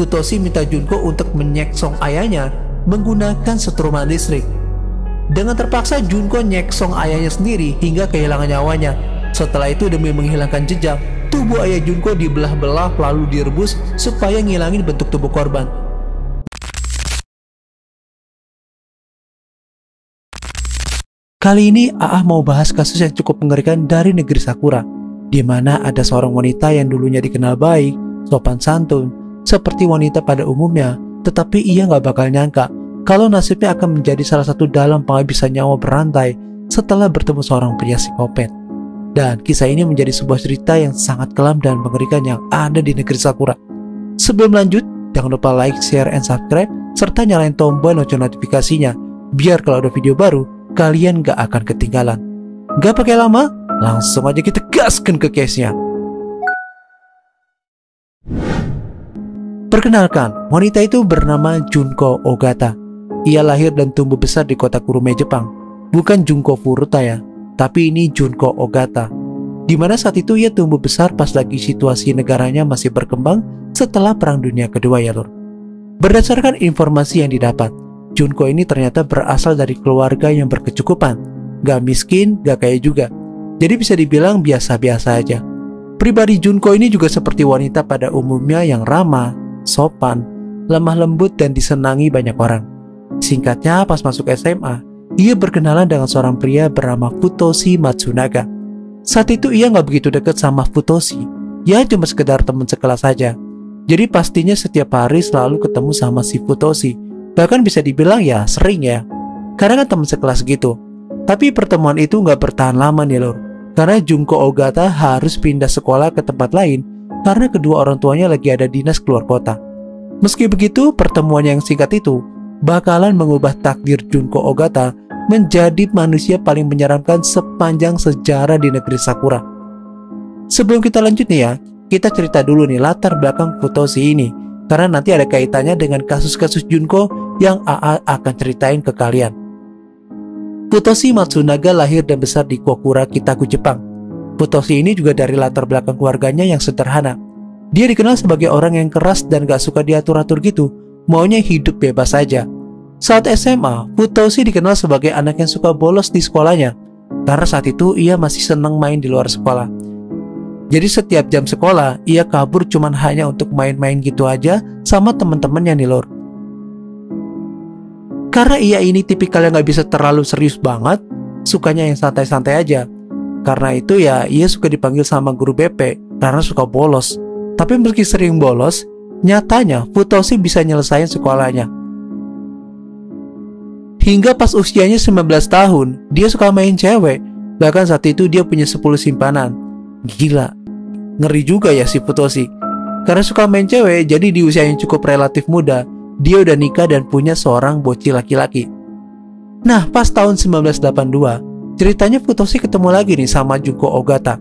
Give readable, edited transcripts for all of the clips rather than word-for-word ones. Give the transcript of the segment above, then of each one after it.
Futoshi minta Junko untuk menyeksong ayahnya menggunakan setruman listrik. Dengan terpaksa Junko nyeksong ayahnya sendiri hingga kehilangan nyawanya. Setelah itu demi menghilangkan jejak, tubuh ayah Junko dibelah-belah lalu direbus supaya ngilangin bentuk tubuh korban. Kali ini AA mau bahas kasus yang cukup mengerikan dari negeri Sakura, di mana ada seorang wanita yang dulunya dikenal baik, sopan santun, seperti wanita pada umumnya, tetapi ia nggak bakal nyangka kalau nasibnya akan menjadi salah satu dalang penghabisan nyawa berantai setelah bertemu seorang pria psikopat. Dan kisah ini menjadi sebuah cerita yang sangat kelam dan mengerikan yang ada di negeri Sakura. Sebelum lanjut, jangan lupa like, share, and subscribe, serta nyalain tombol lonceng notifikasinya, biar kalau ada video baru, kalian gak akan ketinggalan. Gak pakai lama, langsung aja kita gaskan ke case-nya. Perkenalkan, wanita itu bernama Junko Ogata. Ia lahir dan tumbuh besar di kota Kurume, Jepang. Bukan Junko Furuta ya, tapi ini Junko Ogata. Dimana saat itu ia tumbuh besar pas lagi situasi negaranya masih berkembang setelah Perang Dunia Kedua ya lor. Berdasarkan informasi yang didapat, Junko ini ternyata berasal dari keluarga yang berkecukupan, gak miskin, gak kaya juga. Jadi bisa dibilang biasa-biasa aja. Pribadi Junko ini juga seperti wanita pada umumnya yang ramah, sopan, lemah lembut dan disenangi banyak orang. Singkatnya, pas masuk SMA, ia berkenalan dengan seorang pria bernama Futoshi Matsunaga. Saat itu ia gak begitu dekat sama Futoshi, ya cuma sekedar teman sekelas saja. Jadi pastinya setiap hari selalu ketemu sama si Futoshi. Bahkan bisa dibilang ya sering ya, karena kan teman sekelas gitu. Tapi pertemuan itu nggak bertahan lama nih lor, karena Junko Ogata harus pindah sekolah ke tempat lain karena kedua orang tuanya lagi ada dinas keluar kota. Meski begitu, pertemuan yang singkat itu bakalan mengubah takdir Junko Ogata menjadi manusia paling menyeramkan sepanjang sejarah di negeri Sakura. Sebelum kita lanjut nih ya, kita cerita dulu nih latar belakang Futoshi ini, karena nanti ada kaitannya dengan kasus-kasus Junko yang AA akan ceritain ke kalian. Futoshi Matsunaga lahir dan besar di Kokura, Kitaku, Jepang. Futoshi ini juga dari latar belakang keluarganya yang sederhana. Dia dikenal sebagai orang yang keras dan gak suka diatur-atur gitu, maunya hidup bebas saja. Saat SMA, Futoshi dikenal sebagai anak yang suka bolos di sekolahnya, karena saat itu ia masih senang main di luar sekolah. Jadi setiap jam sekolah, ia kabur cuman hanya untuk main-main gitu aja sama teman-temannya nih lor. Karena ia ini tipikal yang gak bisa terlalu serius banget, sukanya yang santai-santai aja. Karena itu ya ia suka dipanggil sama guru BP karena suka bolos. Tapi meski sering bolos, nyatanya Futoshi bisa nyelesain sekolahnya. Hingga pas usianya 19 tahun, dia suka main cewek. Bahkan saat itu dia punya 10 simpanan. Gila, ngeri juga ya si Futoshi. Karena suka main cewek, jadi di usia yang cukup relatif muda, dia udah nikah dan punya seorang bocil laki-laki. Nah, pas tahun 1982, ceritanya Futoshi ketemu lagi nih sama Junko Ogata.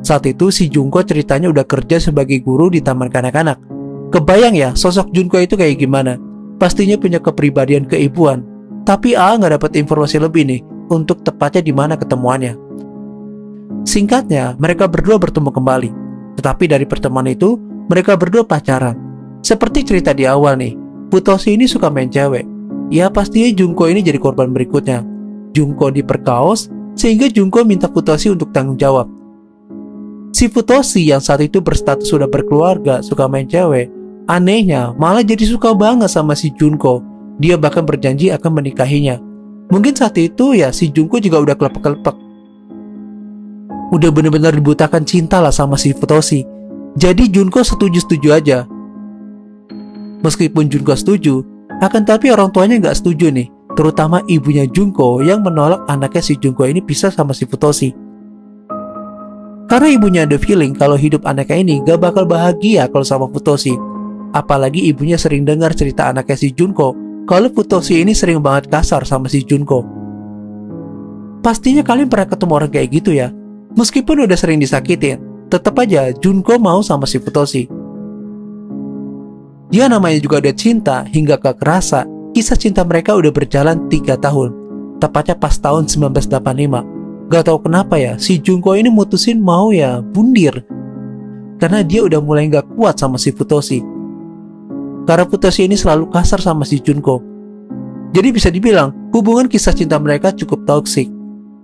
Saat itu si Junko ceritanya udah kerja sebagai guru di taman kanak-kanak. Kebayang ya sosok Junko itu kayak gimana? Pastinya punya kepribadian keibuan. Tapi A nggak dapat informasi lebih nih untuk tepatnya di mana ketemuannya. Singkatnya, mereka berdua bertemu kembali. Tetapi dari pertemuan itu, mereka berdua pacaran. Seperti cerita di awal nih, Futoshi ini suka main cewek. Ya pastinya Junko ini jadi korban berikutnya. Junko diperkaos, sehingga Junko minta Futoshi untuk tanggung jawab. Si Futoshi yang saat itu berstatus sudah berkeluarga, suka main cewek, anehnya malah jadi suka banget sama si Junko. Dia bahkan berjanji akan menikahinya. Mungkin saat itu ya si Junko juga udah kelepek-kelepek. Udah bener-bener dibutakan cinta lah sama si Futoshi. Jadi Junko setuju-setuju aja. Meskipun Junko setuju, akan tapi orang tuanya nggak setuju nih, terutama ibunya Junko yang menolak anaknya si Junko ini pisah sama si Futoshi. Karena ibunya ada feeling kalau hidup anaknya ini gak bakal bahagia kalau sama Futoshi. Apalagi ibunya sering dengar cerita anaknya si Junko kalau Futoshi ini sering banget kasar sama si Junko. Pastinya kalian pernah ketemu orang kayak gitu ya. Meskipun udah sering disakitin, tetap aja Junko mau sama si Futoshi. Dia namanya juga ada cinta hingga gak kerasa. Kisah cinta mereka udah berjalan 3 tahun. Tepatnya pas tahun 1985. Gak tahu kenapa ya, si Junko ini mutusin mau ya bundir. Karena dia udah mulai gak kuat sama si Futoshi. karena Futoshi ini selalu kasar sama si Junko. Jadi bisa dibilang hubungan kisah cinta mereka cukup toksik.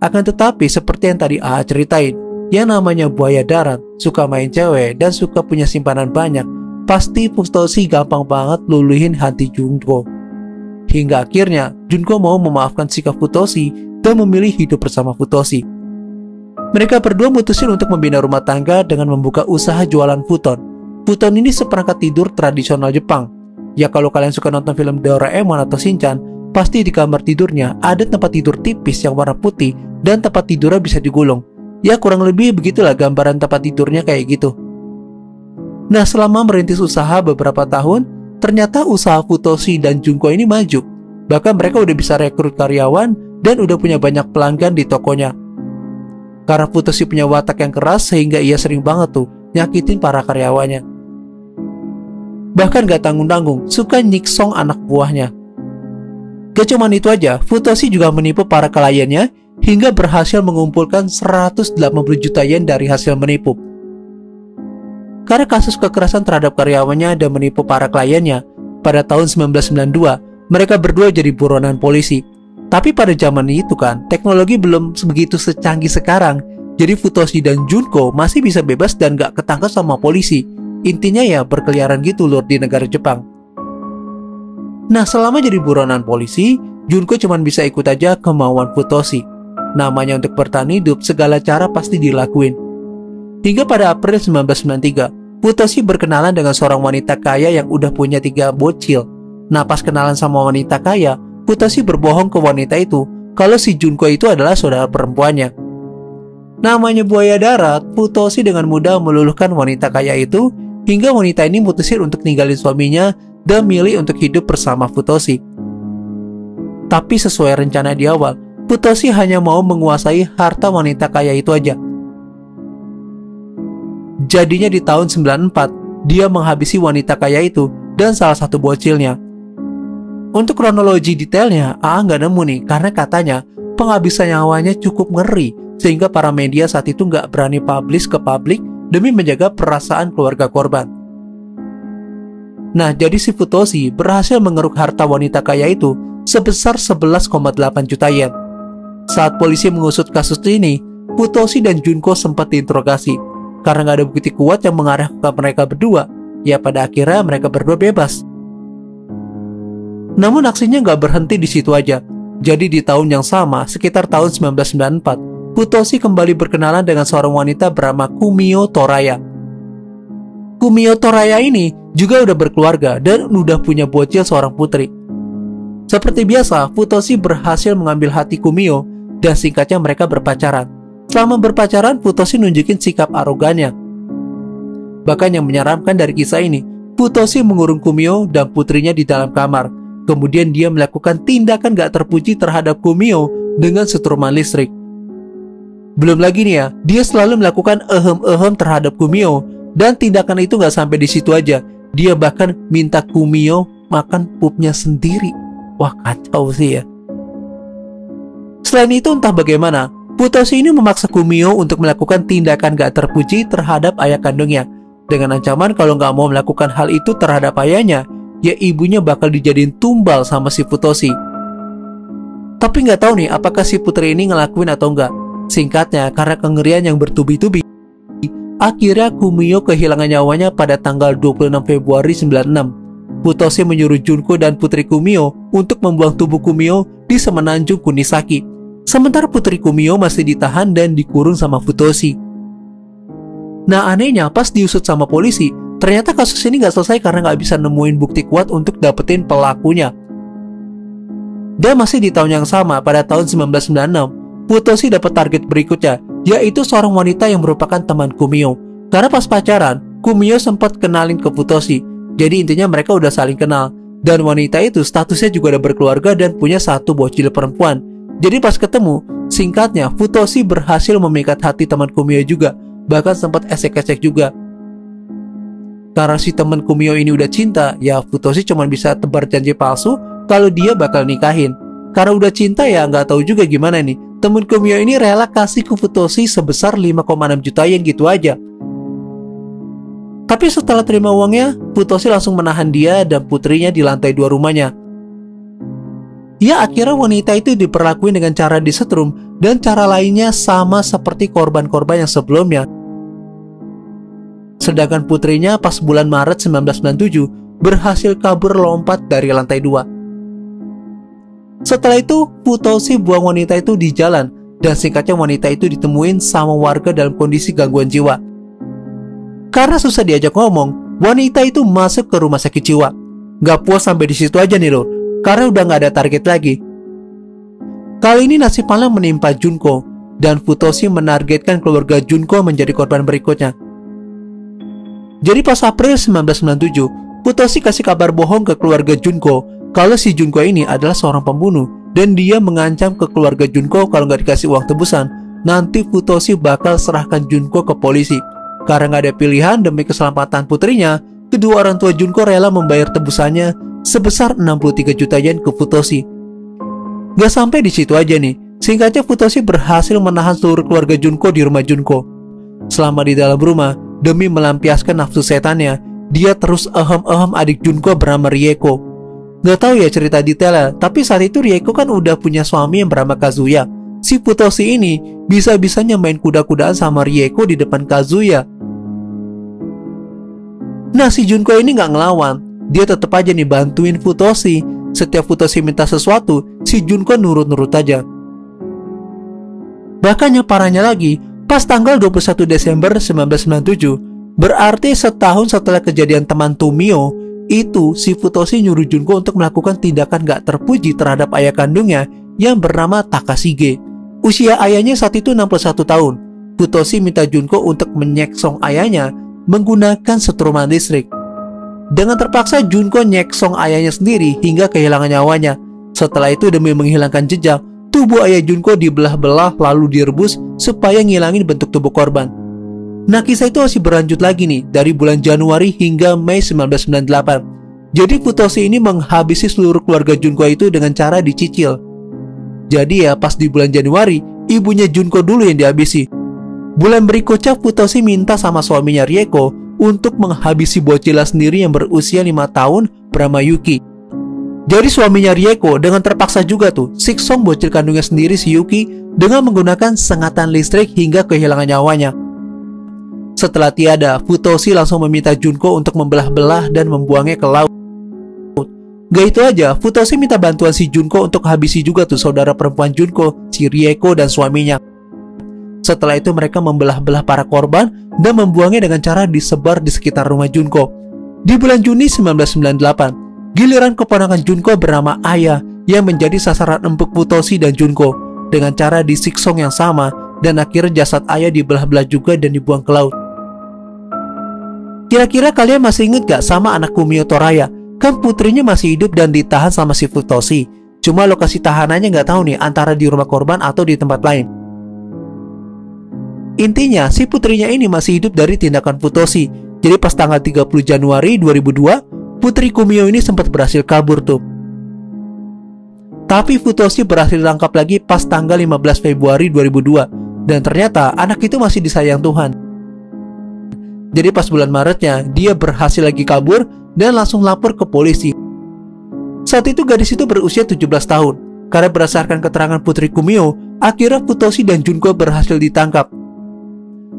Akan tetapi seperti yang tadi AA ceritain, yang namanya buaya darat, suka main cewek dan suka punya simpanan banyak, pasti Futoshi gampang banget luluhin hati Junko. Hingga akhirnya Junko mau memaafkan sikap Futoshi dan memilih hidup bersama Futoshi. Mereka berdua mutusin untuk membina rumah tangga dengan membuka usaha jualan futon. Futon ini seperangkat tidur tradisional Jepang. Ya kalau kalian suka nonton film Doraemon atau Shinchan, pasti di kamar tidurnya ada tempat tidur tipis yang warna putih dan tempat tidurnya bisa digulung. Ya kurang lebih begitulah gambaran tempat tidurnya kayak gitu. Nah selama merintis usaha beberapa tahun, ternyata usaha Futoshi dan Junko ini maju. Bahkan mereka udah bisa rekrut karyawan dan udah punya banyak pelanggan di tokonya. Karena Futoshi punya watak yang keras sehingga ia sering banget tuh nyakitin para karyawannya. Bahkan gak tanggung-tanggung suka nyiksong anak buahnya. Gak cuman itu aja, Futoshi juga menipu para kliennya hingga berhasil mengumpulkan 180 juta yen dari hasil menipu. Karena kasus kekerasan terhadap karyawannya dan menipu para kliennya, pada tahun 1992 mereka berdua jadi buronan polisi. Tapi pada zaman itu kan, teknologi belum begitu secanggih sekarang. Jadi Futoshi dan Junko masih bisa bebas dan gak ketangkep sama polisi. Intinya ya berkeliaran gitu lur di negara Jepang. Nah selama jadi buronan polisi, Junko cuma bisa ikut aja kemauan Futoshi. Namanya untuk bertahan hidup, segala cara pasti dilakuin. Hingga pada April 1993, Futoshi berkenalan dengan seorang wanita kaya yang udah punya 3 bocil. Nah pas kenalan sama wanita kaya, Futoshi berbohong ke wanita itu kalau si Junko itu adalah saudara perempuannya. Namanya buaya darat, Futoshi dengan mudah meluluhkan wanita kaya itu hingga wanita ini mutusin untuk ninggalin suaminya dan milih untuk hidup bersama Futoshi. Tapi sesuai rencana di awal, Futoshi hanya mau menguasai harta wanita kaya itu aja. Jadinya di tahun 94, dia menghabisi wanita kaya itu dan salah satu bocilnya. Untuk kronologi detailnya, AA nggak nemu nih, karena katanya penghabisan nyawanya cukup ngeri, sehingga para media saat itu nggak berani publish ke publik demi menjaga perasaan keluarga korban. Nah, jadi si Futoshi berhasil mengeruk harta wanita kaya itu sebesar 11,8 juta yen. Saat polisi mengusut kasus ini, Futoshi dan Junko sempat diinterogasi. Karena nggak ada bukti kuat yang mengarah ke mereka berdua, ya pada akhirnya mereka berdua bebas. Namun aksinya nggak berhenti di situ aja. Jadi di tahun yang sama, sekitar tahun 1994, Futoshi kembali berkenalan dengan seorang wanita bernama Kumio Toraya. Kumio Toraya ini juga udah berkeluarga dan udah punya bocil seorang putri. Seperti biasa, Futoshi berhasil mengambil hati Kumio dan singkatnya mereka berpacaran. Selama berpacaran, Futoshi nunjukin sikap arogannya. Bahkan yang menyeramkan dari kisah ini, Futoshi mengurung Kumio dan putrinya di dalam kamar. Kemudian dia melakukan tindakan gak terpuji terhadap Kumio dengan setruman listrik. Belum lagi nih ya, dia selalu melakukan ehem-ehem terhadap Kumio. Dan tindakan itu gak sampai di situ aja. Dia bahkan minta Kumio makan pupnya sendiri. Wah kacau sih ya. Selain itu entah bagaimana, Futoshi ini memaksa Kumio untuk melakukan tindakan gak terpuji terhadap ayah kandungnya. Dengan ancaman kalau gak mau melakukan hal itu terhadap ayahnya, ya ibunya bakal dijadiin tumbal sama si Futoshi. Tapi nggak tahu nih apakah si putri ini ngelakuin atau enggak. Singkatnya, karena kengerian yang bertubi-tubi, akhirnya Kumio kehilangan nyawanya pada tanggal 26 Februari 96. Futoshi menyuruh Junko dan putri Kumio untuk membuang tubuh Kumio di semenanjung Kunisaki. Sementara putri Kumio masih ditahan dan dikurung sama Futoshi. Nah anehnya pas diusut sama polisi, ternyata kasus ini gak selesai karena gak bisa nemuin bukti kuat untuk dapetin pelakunya. Dan masih di tahun yang sama, pada tahun 1996, Futoshi dapat target berikutnya, yaitu seorang wanita yang merupakan teman Kumio. Karena pas pacaran, Kumio sempat kenalin ke Futoshi. Jadi intinya mereka udah saling kenal. Dan wanita itu statusnya juga udah berkeluarga dan punya 1 bocil perempuan. Jadi pas ketemu, singkatnya Futoshi berhasil memikat hati teman Kumio juga. Bahkan sempat esek-esek juga. Karena si teman Kumio ini udah cinta, ya Futoshi cuma bisa tebar janji palsu kalau dia bakal nikahin. Karena udah cinta ya nggak tahu juga gimana nih. Temen Kumio ini rela kasih ke Futoshi sebesar 5,6 juta yen gitu aja. Tapi setelah terima uangnya, Futoshi langsung menahan dia dan putrinya di lantai 2 rumahnya. Ya, akhirnya wanita itu diperlakuin dengan cara disetrum dan cara lainnya sama seperti korban-korban yang sebelumnya. Sedangkan putrinya pas bulan Maret 1997 berhasil kabur lompat dari lantai 2. Setelah itu, Futoshi buang wanita itu di jalan dan singkatnya wanita itu ditemuin sama warga dalam kondisi gangguan jiwa. Karena susah diajak ngomong, wanita itu masuk ke rumah sakit jiwa. Gak puas sampai di situ aja nih loh, karena udah gak ada target lagi. Kali ini nasib malang menimpa Junko, dan Futoshi menargetkan keluarga Junko menjadi korban berikutnya. Jadi pas April 1997, Futoshi kasih kabar bohong ke keluarga Junko kalau si Junko ini adalah seorang pembunuh, dan dia mengancam ke keluarga Junko kalau gak dikasih uang tebusan, nanti Futoshi bakal serahkan Junko ke polisi. Karena gak ada pilihan demi keselamatan putrinya, kedua orang tua Junko rela membayar tebusannya sebesar 63 juta yen ke Futoshi. Gak sampai di situ aja nih, singkatnya Futoshi berhasil menahan seluruh keluarga Junko di rumah Junko. Selama di dalam rumah, demi melampiaskan nafsu setannya, dia terus ehem-ehem adik Junko bernama Rieko. Gak tahu ya cerita detailnya, tapi saat itu Rieko kan udah punya suami yang bernama Kazuya. Si Futoshi ini bisa-bisanya main kuda-kudaan sama Rieko di depan Kazuya. Nah, si Junko ini gak ngelawan. Dia tetap aja nih bantuin Futoshi. Setiap Futoshi minta sesuatu, si Junko nurut-nurut aja. Bahkan yang parahnya lagi, pas tanggal 21 Desember 1997, berarti setahun setelah kejadian teman Tomio, itu si Futoshi nyuruh Junko untuk melakukan tindakan gak terpuji terhadap ayah kandungnya yang bernama Takashige. Usia ayahnya saat itu 61 tahun. Futoshi minta Junko untuk menyeksong ayahnya menggunakan setruman listrik. Dengan terpaksa Junko nyeksong ayahnya sendiri hingga kehilangan nyawanya. Setelah itu demi menghilangkan jejak, tubuh ayah Junko dibelah-belah lalu direbus supaya ngilangin bentuk tubuh korban. Nah, kisah itu masih berlanjut lagi nih dari bulan Januari hingga Mei 1998. Jadi Futoshi ini menghabisi seluruh keluarga Junko itu dengan cara dicicil. Jadi ya pas di bulan Januari, ibunya Junko dulu yang dihabisi. Bulan berikutnya Futoshi minta sama suaminya Rieko untuk menghabisi bocilnya sendiri yang berusia 5 tahun bernama Yuki. Jadi suaminya Rieko dengan terpaksa juga tuh siksong bocil kandungnya sendiri si Yuki dengan menggunakan sengatan listrik hingga kehilangan nyawanya. Setelah tiada, Futoshi langsung meminta Junko untuk membelah-belah dan membuangnya ke laut. Gak itu aja, Futoshi minta bantuan si Junko untuk habisi juga tuh saudara perempuan Junko, si Rieko dan suaminya. Setelah itu mereka membelah-belah para korban dan membuangnya dengan cara disebar di sekitar rumah Junko. Di bulan Juni 1998, giliran keponakan Junko bernama Aya yang menjadi sasaran empuk Futoshi dan Junko dengan cara disiksong yang sama, dan akhirnya jasad Aya dibelah-belah juga dan dibuang ke laut. Kira-kira kalian masih inget gak sama anak Kumio Toraya? Kan putrinya masih hidup dan ditahan sama si Futoshi. Cuma lokasi tahanannya gak tahu nih antara di rumah korban atau di tempat lain. Intinya, si putrinya ini masih hidup dari tindakan Futoshi. Jadi pas tanggal 30 Januari 2002, putri Kumio ini sempat berhasil kabur tuh. Tapi Futoshi berhasil ditangkap lagi pas tanggal 15 Februari 2002. Dan ternyata anak itu masih disayang Tuhan. Jadi pas bulan Maretnya, dia berhasil lagi kabur dan langsung lapor ke polisi. Saat itu gadis itu berusia 17 tahun. Karena berdasarkan keterangan putri Kumio, akhirnya Futoshi dan Junko berhasil ditangkap.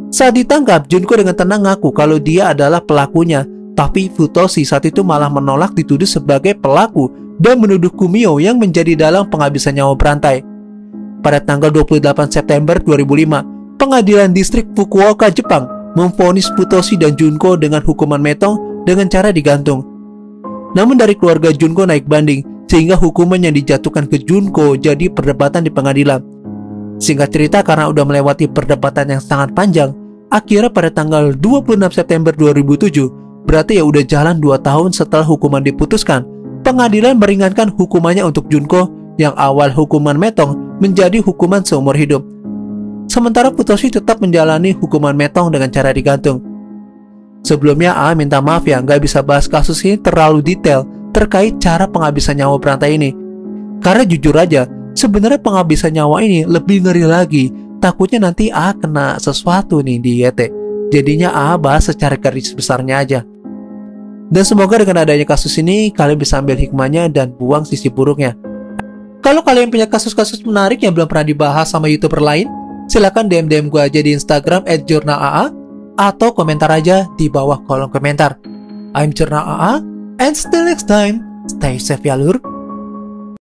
Saat ditangkap, Junko dengan tenang ngaku kalau dia adalah pelakunya. Tapi Futoshi saat itu malah menolak dituduh sebagai pelaku dan menuduh Kumio yang menjadi dalang penghabisan nyawa berantai. Pada tanggal 28 September 2005, Pengadilan Distrik Fukuoka, Jepang memvonis Futoshi dan Junko dengan hukuman metong dengan cara digantung. Namun dari keluarga Junko naik banding, sehingga hukuman yang dijatuhkan ke Junko jadi perdebatan di pengadilan. Singkat cerita, karena udah melewati perdebatan yang sangat panjang, akhirnya pada tanggal 26 September 2007, berarti ya udah jalan 2 tahun setelah hukuman diputuskan, pengadilan meringankan hukumannya untuk Junko yang awal hukuman metong menjadi hukuman seumur hidup. Sementara Futoshi tetap menjalani hukuman metong dengan cara digantung. Sebelumnya minta maaf ya nggak bisa bahas kasus ini terlalu detail terkait cara penghabisan nyawa berantai ini. Karena jujur aja, sebenarnya penghabisan nyawa ini lebih ngeri lagi. Takutnya nanti kena sesuatu nih di YT. Jadinya AA bahas secara garis besarnya aja. Dan semoga dengan adanya kasus ini, kalian bisa ambil hikmahnya dan buang sisi buruknya. Kalau kalian punya kasus-kasus menarik yang belum pernah dibahas sama YouTuber lain, silakan DM gue aja di Instagram @jurnalaa atau komentar aja di bawah kolom komentar. I'm Jurnal AA, and still next time, stay safe ya lur.